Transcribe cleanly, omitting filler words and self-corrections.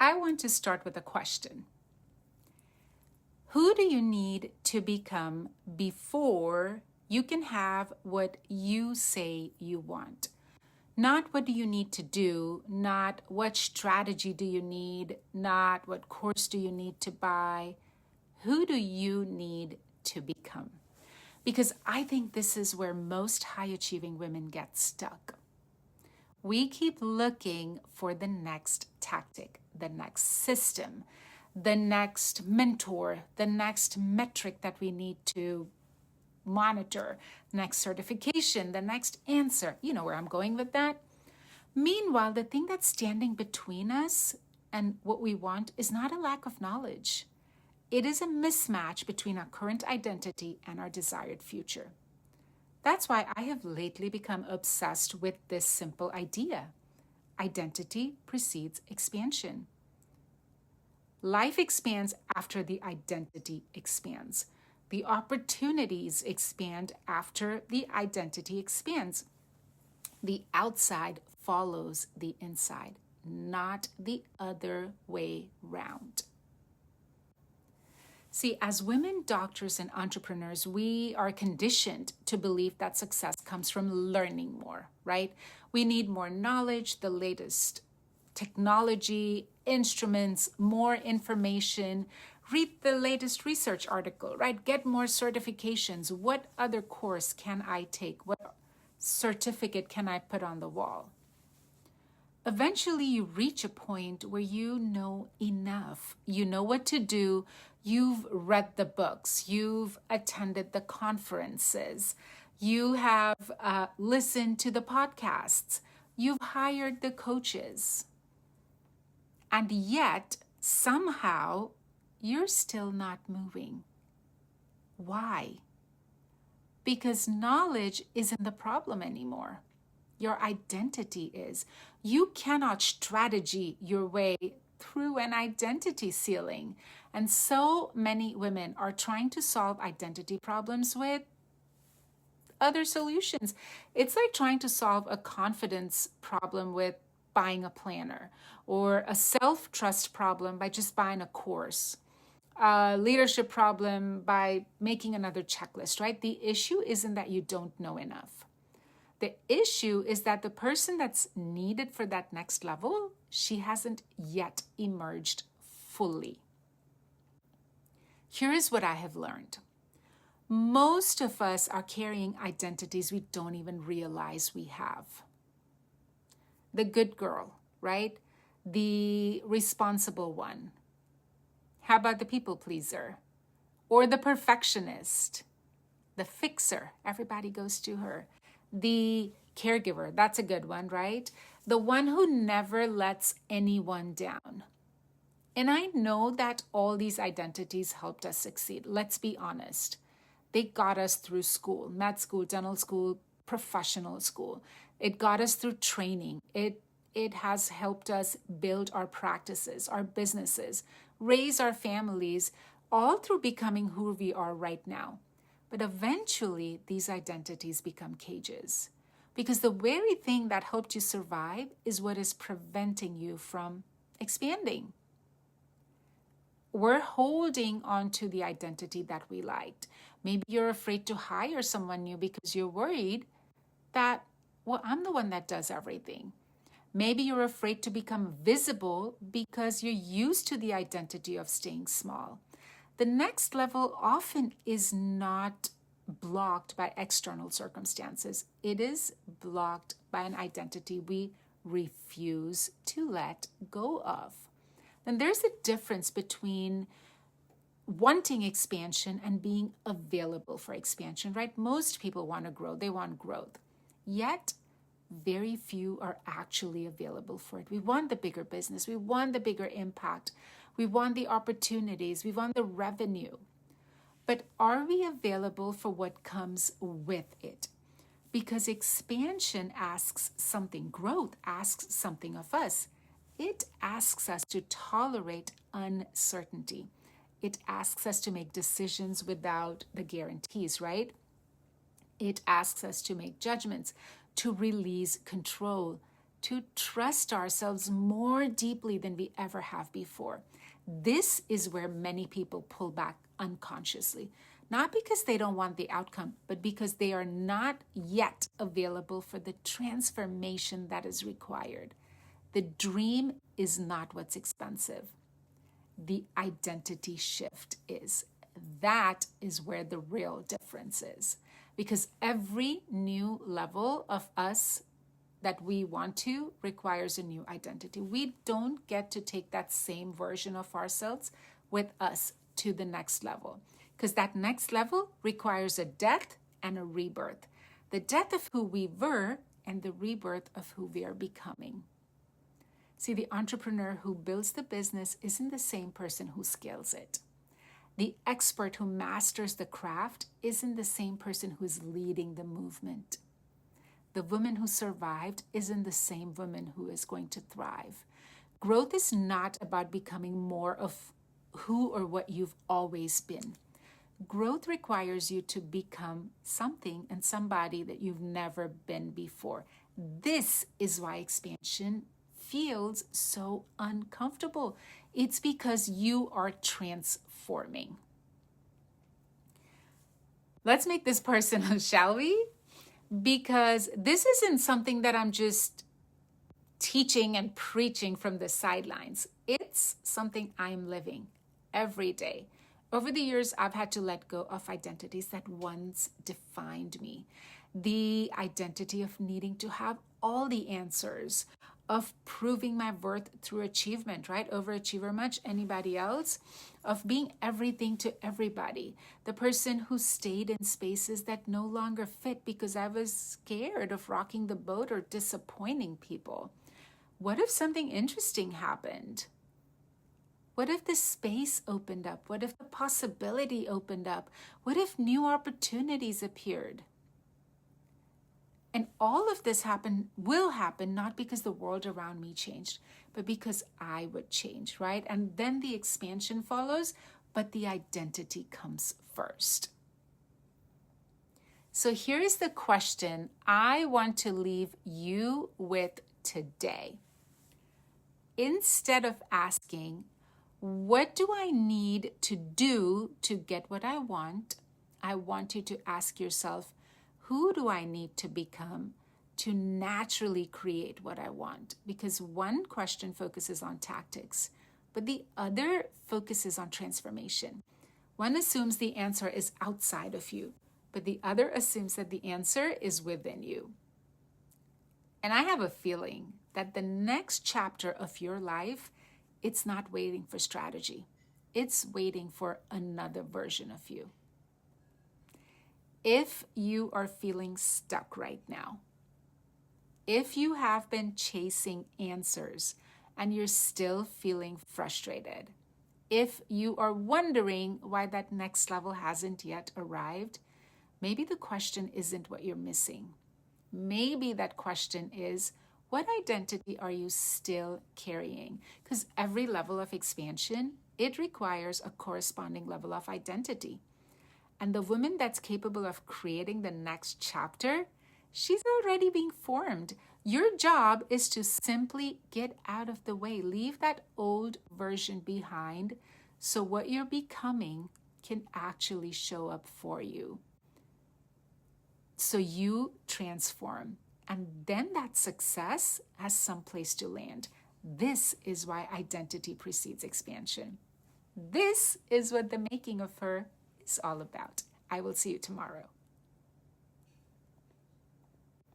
I want to start with a question. Who do you need to become before you can have what you say you want? Not what do you need to do, not what strategy do you need, not what course do you need to buy. Who do you need to become? Because I think this is where most high achieving women get stuck. We keep looking for the next tactic, the next system, the next mentor, the next metric that we need to monitor, next certification, the next answer. You know where I'm going with that? Meanwhile, the thing that's standing between us and what we want is not a lack of knowledge. It is a mismatch between our current identity and our desired future. That's why I have lately become obsessed with this simple idea. Identity precedes expansion. Life expands after the identity expands. The opportunities expand after the identity expands. The outside follows the inside, not the other way round. See, as women doctors and entrepreneurs, we are conditioned to believe that success comes from learning more, right? We need more knowledge, the latest technology, instruments, more information, read the latest research article, right? Get more certifications. What other course can I take? What certificate can I put on the wall? Eventually, you reach a point where you know enough. You know what to do. You've read the books. You've attended the conferences. You have listened to the podcasts. You've hired the coaches. And yet, somehow, you're still not moving. Why? Because knowledge isn't the problem anymore. Your identity is. You cannot strategy your way through an identity ceiling. And so many women are trying to solve identity problems with other solutions. It's like trying to solve a confidence problem with buying a planner, or a self-trust problem by just buying a course, a leadership problem by making another checklist, right? The issue isn't that you don't know enough. The issue is that the person that's needed for that next level, she hasn't yet emerged fully. Here is what I have learned. Most of us are carrying identities we don't even realize we have. The good girl, right? The responsible one. How about the people pleaser? Or the perfectionist? The fixer, everybody goes to her. The caregiver, that's a good one, right? The one who never lets anyone down. And I know that all these identities helped us succeed. Let's be honest. They got us through school, med school, dental school, professional school. It got us through training. It has helped us build our practices, our businesses, raise our families, all through becoming who we are right now. But eventually, these identities become cages, because the very thing that helped you survive is what is preventing you from expanding. We're holding on to the identity that we liked. Maybe you're afraid to hire someone new because you're worried that, well, I'm the one that does everything. Maybe you're afraid to become visible because you're used to the identity of staying small. The next level often is not blocked by external circumstances. It is blocked by an identity we refuse to let go of. And there's a difference between wanting expansion and being available for expansion, right? Most people want to grow. They want growth. Yet, very few are actually available for it. We want the bigger business. We want the bigger impact. We want the opportunities. We want the revenue. But are we available for what comes with it? Because expansion asks something. Growth asks something of us. It asks us to tolerate uncertainty. It asks us to make decisions without the guarantees, right? It asks us to make judgments, to release control, to trust ourselves more deeply than we ever have before. This is where many people pull back unconsciously, not because they don't want the outcome, but because they are not yet available for the transformation that is required. The dream is not what's expensive. The identity shift is. That is where the real difference is. Because every new level of us that we want to requires a new identity. We don't get to take that same version of ourselves with us to the next level, because that next level requires a death and a rebirth. The death of who we were and the rebirth of who we are becoming. See, the entrepreneur who builds the business isn't the same person who scales it. The expert who masters the craft isn't the same person who's leading the movement. The woman who survived isn't the same woman who is going to thrive. Growth is not about becoming more of who or what you've always been. Growth requires you to become something and somebody that you've never been before. This is why expansion feels so uncomfortable. It's because you are transforming. Let's make this personal, shall we? Because this isn't something that I'm just teaching and preaching from the sidelines. It's something I'm living every day. Over the years, I've had to let go of identities that once defined me. The identity of needing to have all the answers, of proving my worth through achievement, right? Overachiever much? Anybody else? Of being everything to everybody. The person who stayed in spaces that no longer fit because I was scared of rocking the boat or disappointing people. What if something interesting happened? What if the space opened up? What if the possibility opened up? What if new opportunities appeared? And all of this will happen not because the world around me changed, but because I would change, right? And then the expansion follows, but the identity comes first. So here is the question I want to leave you with today. Instead of asking, what do I need to do to get what I want you to ask yourself, who do I need to become to naturally create what I want? Because one question focuses on tactics, but the other focuses on transformation. One assumes the answer is outside of you, but the other assumes that the answer is within you. And I have a feeling that the next chapter of your life, it's not waiting for strategy. It's waiting for another version of you. If you are feeling stuck right now, if you have been chasing answers and you're still feeling frustrated, if you are wondering why that next level hasn't yet arrived, maybe the question isn't what you're missing. Maybe that question is, what identity are you still carrying? Because every level of expansion, it requires a corresponding level of identity. And the woman that's capable of creating the next chapter, she's already being formed. Your job is to simply get out of the way, leave that old version behind so what you're becoming can actually show up for you. So you transform, and then that success has some place to land. This is why identity precedes expansion. This is what the making of her is all about. I will see you tomorrow.